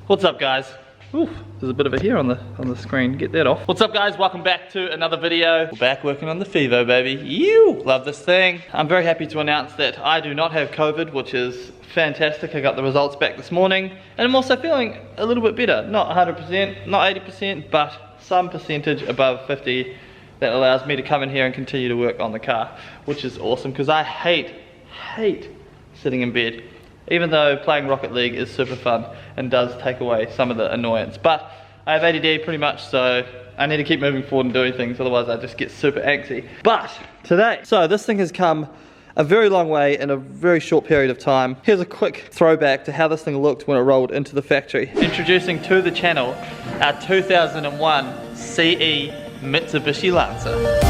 What's up, guys? Ooh, there's a bit of a hair on the screen. Get that off. What's up, guys? Welcome back to another video. We're back working on the Fevo, baby. Ew, love this thing. I'm very happy to announce that I do not have COVID, which is fantastic. I got the results back this morning, and I'm also feeling a little bit better. Not 100%, not 80%, but some percentage above 50. That allows me to come in here and continue to work on the car, which is awesome because I hate sitting in bed. Even though playing Rocket League is super fun and does take away some of the annoyance. But I have ADD pretty much, so I need to keep moving forward and doing things, otherwise I just get super antsy. But today, so this thing has come a very long way in a very short period of time. Here's a quick throwback to how this thing looked when it rolled into the factory. Introducing to the channel our 2001 CE Mitsubishi Lancer.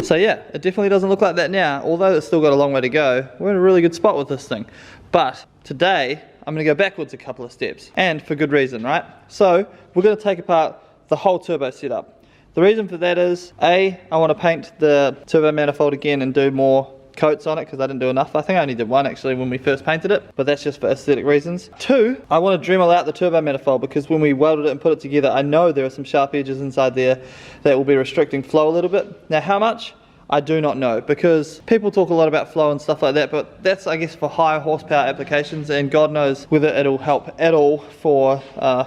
So yeah, it definitely doesn't look like that now, although it's still got a long way to go. We're in a really good spot with this thing. But today, I'm gonna go backwards a couple of steps, and for good reason, right? So, we're gonna take apart the whole turbo setup. The reason for that is, A, I wanna paint the turbo manifold again and do more coats on it because I didn't do enough. I think I only did one actually when we first painted it, but that's just for aesthetic reasons. Two, I want to Dremel out the turbo manifold because when we welded it and put it together, I know there are some sharp edges inside there that will be restricting flow a little bit. Now how much? I do not know, because people talk a lot about flow and stuff like that, but that's I guess for higher horsepower applications, and God knows whether it'll help at all for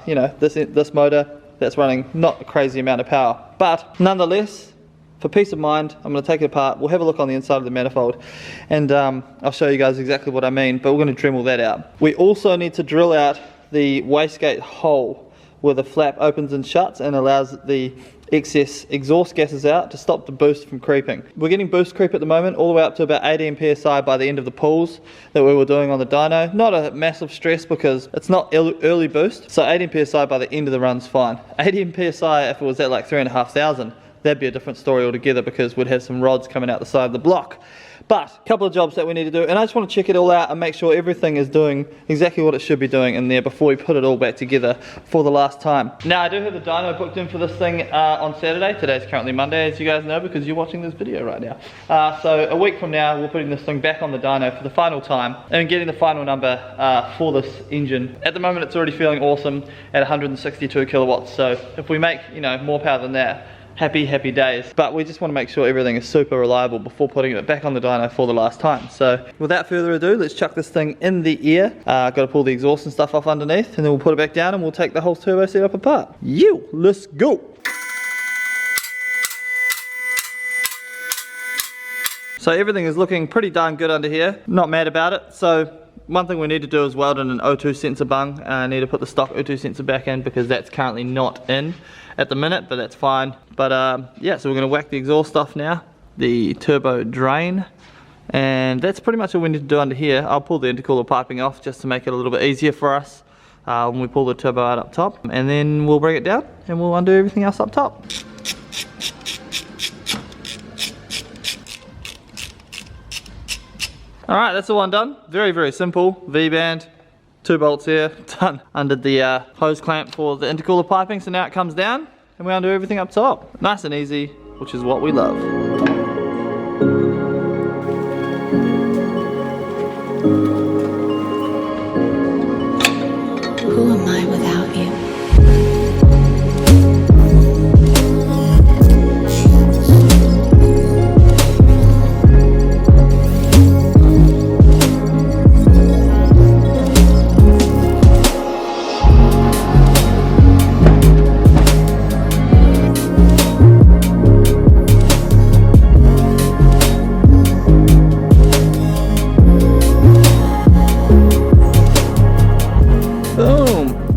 you know, this motor that's running not a crazy amount of power. But nonetheless, for peace of mind, I'm going to take it apart. We'll have a look on the inside of the manifold, and I'll show you guys exactly what I mean, but we're going to Dremel that out. We also need to drill out the wastegate hole where the flap opens and shuts and allows the excess exhaust gases out to stop the boost from creeping. We're getting boost creep at the moment all the way up to about 18 psi by the end of the pulls that we were doing on the dyno. Not a massive stress because it's not early boost, so 18 psi by the end of the run's fine. 18 psi if it was at like 3,500, that'd be a different story altogether because we'd have some rods coming out the side of the block. But a couple of jobs that we need to do, and I just want to check it all out and make sure everything is doing exactly what it should be doing in there before we put it all back together for the last time. Now I do have the dyno booked in for this thing on Saturday. Today's currently Monday, as you guys know, because you're watching this video right now. So a week from now we're putting this thing back on the dyno for the final time and getting the final number for this engine. At the moment it's already feeling awesome at 162 kilowatts, so if we make, you know, more power than that, happy days. But we just want to make sure everything is super reliable before putting it back on the dyno for the last time. So without further ado, let's chuck this thing in the air. Got to pull the exhaust and stuff off underneath, and then we'll put it back down and we'll take the whole turbo setup apart. Let's go. So everything is looking pretty darn good under here. Not mad about it. So one thing we need to do is weld in an O2 sensor bung. I need to put the stock O2 sensor back in because that's currently not in at the minute, but that's fine. But yeah, so we're going to whack the exhaust off now, the turbo drain, and that's pretty much all we need to do under here. I'll pull the intercooler piping off just to make it a little bit easier for us when we pull the turbo out up top, and then we'll bring it down and we'll undo everything else up top. Alright, that's all undone. Very simple. V-band, 2 bolts here, done. Undid the hose clamp for the intercooler piping, so now it comes down and we undo everything up top. Nice and easy, which is what we love. Who am I without you?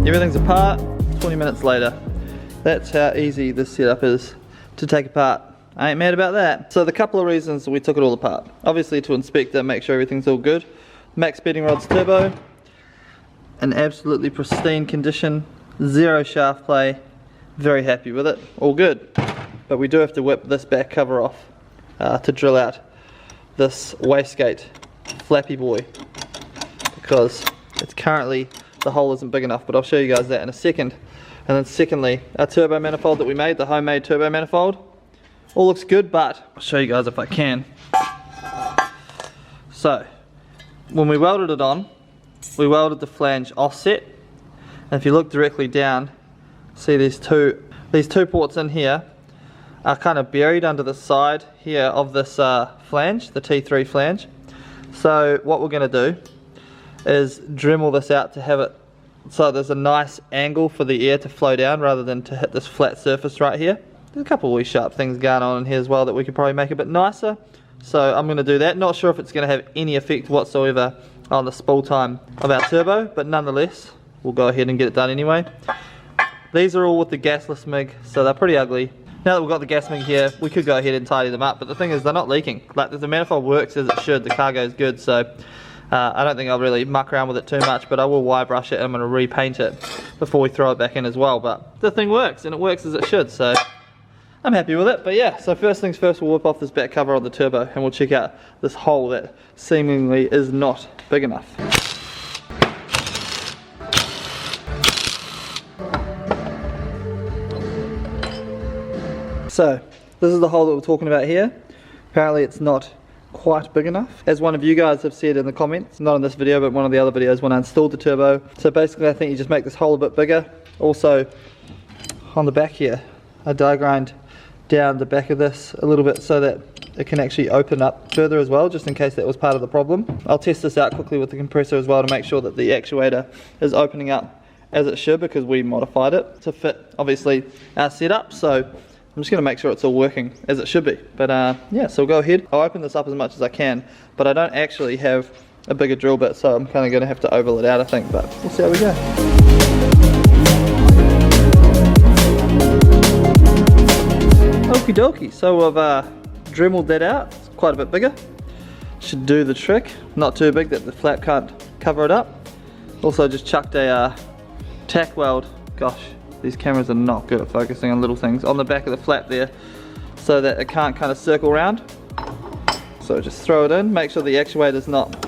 Everything's apart, 20 minutes later. That's how easy this setup is to take apart. I ain't mad about that. So the couple of reasons we took it all apart. Obviously to inspect it, make sure everything's all good. Max speeding rods turbo, in absolutely pristine condition, zero shaft play, very happy with it, all good. But we do have to whip this back cover off to drill out this wastegate flappy boy, because it's currently, the hole isn't big enough, but I'll show you guys that in a second. And then secondly, our turbo manifold that we made, the homemade turbo manifold, all looks good, but I'll show you guys if I can. So, when we welded it on, we welded the flange offset, and if you look directly down, see these two ports in here are kind of buried under the side here of this flange, the T3 flange. So what we're going to do is Dremel this out to have it so there's a nice angle for the air to flow down rather than to hit this flat surface right here. There's a couple of wee sharp things going on in here as well that we could probably make a bit nicer. So I'm going to do that. Not sure if it's going to have any effect whatsoever on the spool time of our turbo, but nonetheless, we'll go ahead and get it done anyway. These are all with the gasless MIG, so they're pretty ugly. Now that we've got the gas MIG here, we could go ahead and tidy them up, but the thing is they're not leaking. Like, the manifold works as it should, the cargo's good, so I don't think I'll really muck around with it too much, but I will wire brush it and I'm going to repaint it before we throw it back in as well. But the thing works, and it works as it should, so I'm happy with it. But yeah, so first things first, we'll whip off this back cover on the turbo and we'll check out this hole that seemingly is not big enough. So, this is the hole that we're talking about here. Apparently it's not quite big enough. As one of you guys have said in the comments, not in this video but one of the other videos when I installed the turbo. So basically I think you just make this hole a bit bigger. Also, on the back here, I diagrammed down the back of this a little bit so that it can actually open up further as well, just in case that was part of the problem. I'll test this out quickly with the compressor as well to make sure that the actuator is opening up as it should, because we modified it to fit obviously our setup. So I'm just going to make sure it's all working as it should be. But yeah, so we'll go ahead. I'll open this up as much as I can, but I don't actually have a bigger drill bit, so I'm kind of going to have to oval it out I think, but we'll see how we go. Okie dokie, so I've dremeled that out. It's quite a bit bigger. Should do the trick. Not too big that the flap can't cover it up. Also just chucked a tack weld. Gosh, these cameras are not good at focusing on little things on the back of the flap there, so that it can't kind of circle around. So just throw it in, make sure the actuator's not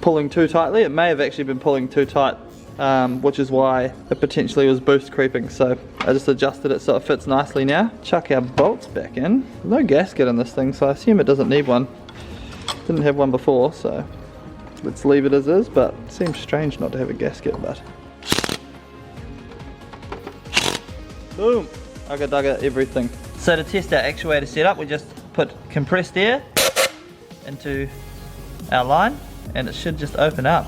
pulling too tightly. It may have actually been pulling too tight, which is why it potentially was boost creeping. So I just adjusted it so it fits nicely now. Chuck our bolts back in. No gasket in this thing, so I assume it doesn't need one. Didn't have one before, so let's leave it as is, but it seems strange not to have a gasket, but boom! Ugga dugga everything. So to test our actuator setup, we just put compressed air into our line and it should just open up.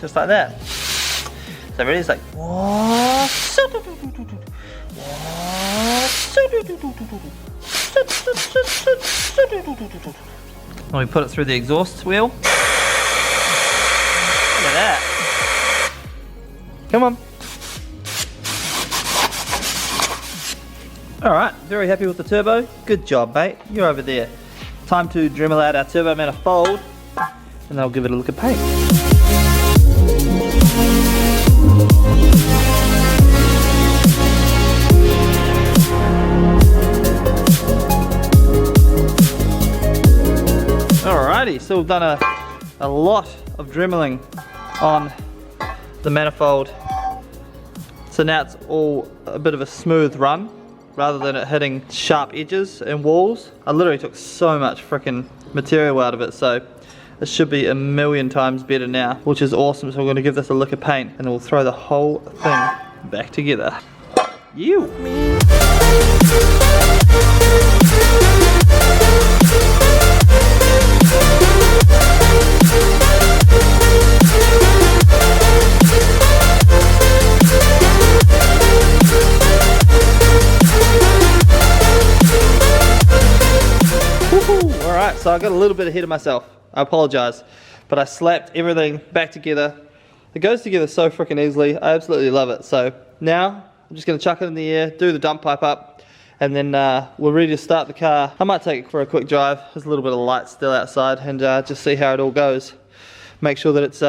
Just like that. So ready? It's like and we put it through the exhaust wheel. Look at that. Come on. Alright, very happy with the turbo. Good job, mate. You're over there. Time to Dremel out our turbo manifold and I'll give it a look at paint. Alrighty, so we've done a lot of dremeling on the manifold. So now it's all a bit of a smooth run rather than it hitting sharp edges and walls. I literally took so much freaking material out of it, so it should be a million times better now, which is awesome. So we're going to give this a lick of paint and we'll throw the whole thing back together. You! Alright, so I got a little bit ahead of myself. I apologise, but I slapped everything back together. It goes together so freaking easily. I absolutely love it. So now I'm just going to chuck it in the air, do the dump pipe up, and then we're ready to start the car. I might take it for a quick drive. There's a little bit of light still outside, and just see how it all goes. Make sure that it's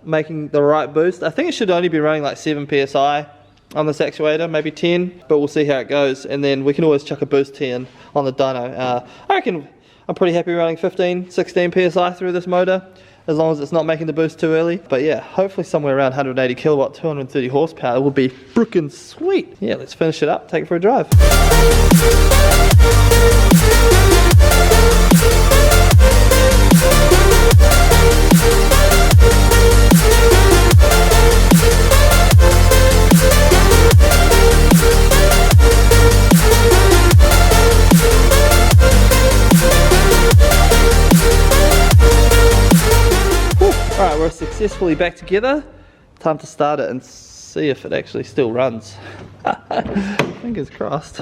making the right boost. I think it should only be running like 7 psi on this actuator, maybe 10, but we'll see how it goes, and then we can always chuck a boost 10 on the dyno. I reckon I'm pretty happy running 15, 16 PSI through this motor, as long as it's not making the boost too early. But yeah, hopefully somewhere around 180 kilowatt, 230 horsepower will be frickin' sweet. Yeah, let's finish it up, take it for a drive. Alright, we're successfully back together. Time to start it and see if it actually still runs. Fingers crossed.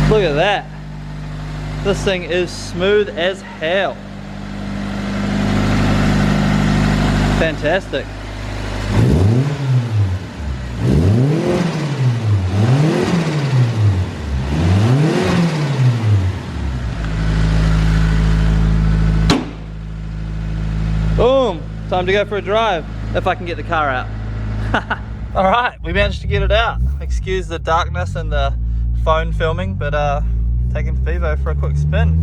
Look at that. This thing is smooth as hell. Fantastic. Boom! Time to go for a drive, if I can get the car out. Alright, we managed to get it out. Excuse the darkness and the phone filming, but taking Fivo for a quick spin.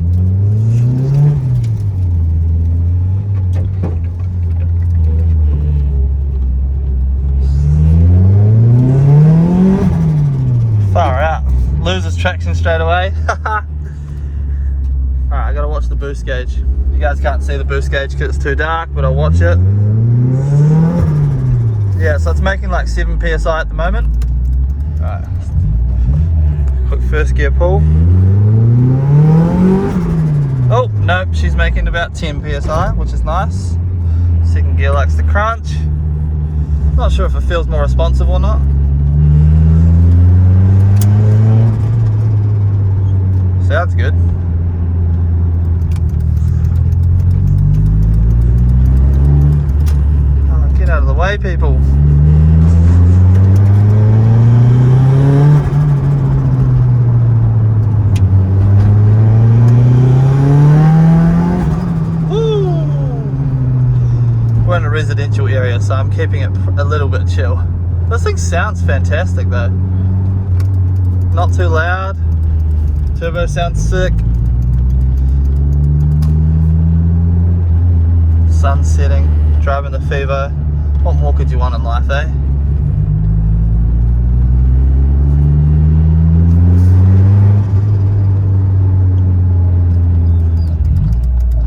Far out. Loses traction straight away. Alright, I gotta watch the boost gauge. You guys can't see the boost gauge because it's too dark, but I'll watch it. Yeah, so it's making like 7 PSI at the moment. Alright, quick first gear pull. Oh, nope, she's making about 10 PSI, which is nice. Second gear likes to crunch. Not sure if it feels more responsive or not. Sounds good. Get out of the way, people. Woo! We're in a residential area, so I'm keeping it a little bit chill. This thing sounds fantastic though. Not too loud. Turbo sounds sick. Sun setting, driving the Fivo. What more could you want in life, eh?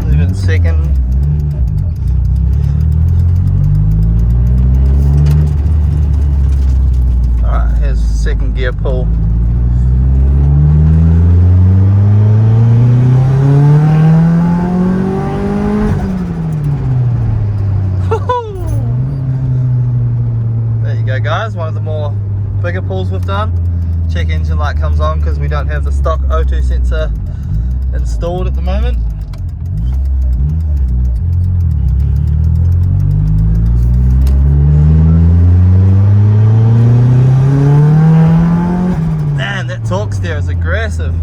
Moving second. Alright, here's second gear pull. Guys, one of the more bigger pulls we've done. Check engine light comes on because we don't have the stock O2 sensor installed at the moment. Man, that torque steer is aggressive.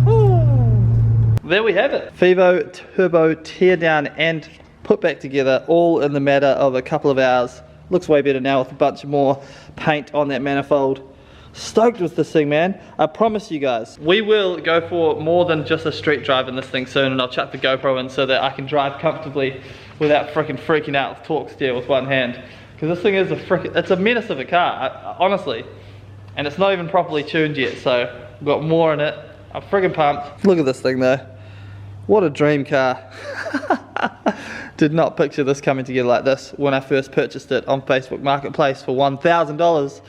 Woo. There we have it. Fivo turbo teardown and put back together all in the matter of a couple of hours. Looks way better now with a bunch more paint on that manifold. Stoked with this thing, man. I promise you guys, we will go for more than just a street drive in this thing soon, and I'll chuck the GoPro in so that I can drive comfortably without freaking out with torque steer with one hand. Because this thing is it's a menace of a car, honestly. And it's not even properly tuned yet, so we've got more in it. I'm freaking pumped. Look at this thing though. What a dream car. Did not picture this coming together like this when I first purchased it on Facebook Marketplace for $1,000.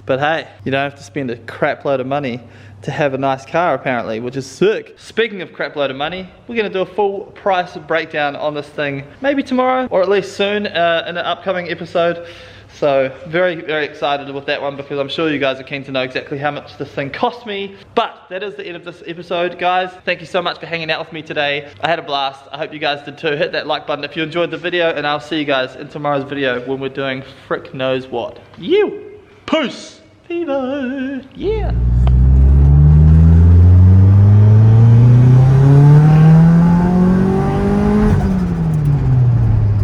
But hey, you don't have to spend a crap load of money to have a nice car apparently, which is sick. Speaking of crap load of money, we're gonna do a full price breakdown on this thing maybe tomorrow or at least soon in an upcoming episode. So very excited with that one because I'm sure you guys are keen to know exactly how much this thing cost me. But that is the end of this episode, guys. Thank you so much for hanging out with me today. I had a blast. I hope you guys did too. Hit that like button if you enjoyed the video, and I'll see you guys in tomorrow's video when we're doing frick knows what. You. Peace. Fivo. Yeah.